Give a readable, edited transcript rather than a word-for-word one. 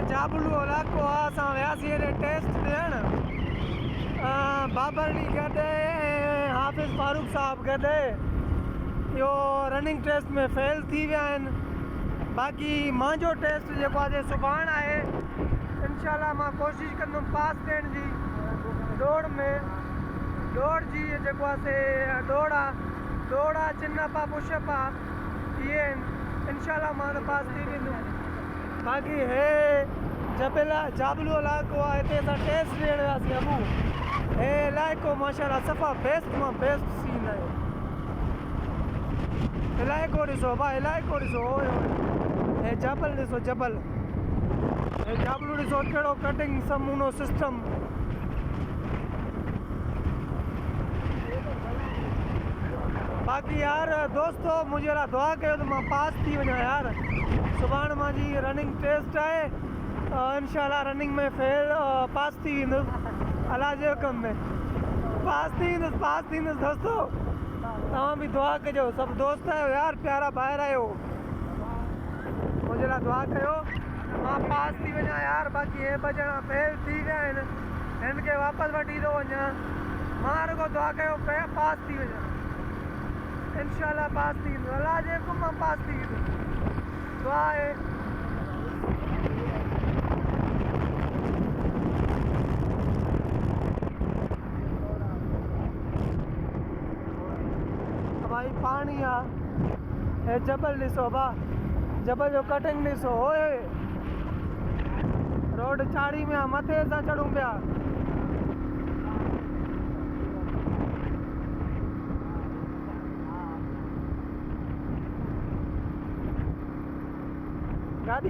जाबलू इलाइक़ो आहे। असां वियासीं हेॾे टेस्ट ॾियणु, बाबरनी गॾु हाफ़िज़ फारूक साहब गॾु। इहो रनिंग टेस्ट में फेल थी विया आहिनि। बाक़ी मुंहिंजो टेस्ट जेको आहे सुभाणे आहे। इंशाल्लाह मां कोशिशि कंदुमि पास ॾियण जी दौड़ में। दौड़ जी जेको आहे दौड़ आहे चिन्नपा पुशअप आहे, इहे इंशाल्लाह मां त पास थी वेंदुमि। बाक़ी हे जाबलू इलाइक़ो आहे, हिते असां टेस्ट ॾियण वियासीं अबू। हे इलाइक़ो माशाल्लाह सफ़ा बेस्ट मां बेस्ट सीन आहे। इलाइक़ो ॾिसो भाउ, इलाइक़ो ॾिसो, हे जबल ॾिसो, जबल। हे जाबलू ॾिसो कहिड़ो कटिंग समूनो सिस्टम। बाक़ी यार दोस्तो मुंहिंजे लाइ दुआ कयो त मां पास थी वञा यार। सुभाणे मुंहिंजी रनिंग टेस्ट आहे, इंशाल्लाह रनिंग में फेल पास थी वेंदुसि। अलाह जे हुकम में पास थी वेंदुसि दोस्तो। तव्हां बि दुआ कजो, सभु दोस्त आहियो यार, प्यारा ॿाहिरि आहियो, मुंहिंजे लाइ दुआ कयो मां पास थी वञा यार। बाक़ी हे ॿ ॼणा फेल थी विया आहिनि, हिन खे वापसि वठी थो वञा। मां रुगो दुआ कयो पास थी वञा, इंशाल्लाह पास थी वेंदुसि। अलाह जे हुकुम मां पास थी वेंदुसि, दुआ आहे। भाई पानी आहे, हे जबल ॾिसो भाउ, जबल जो कटिंग ॾिसो। ओए रोड चाढ़ी में आहे, मथे सां चढ़ूं पिया।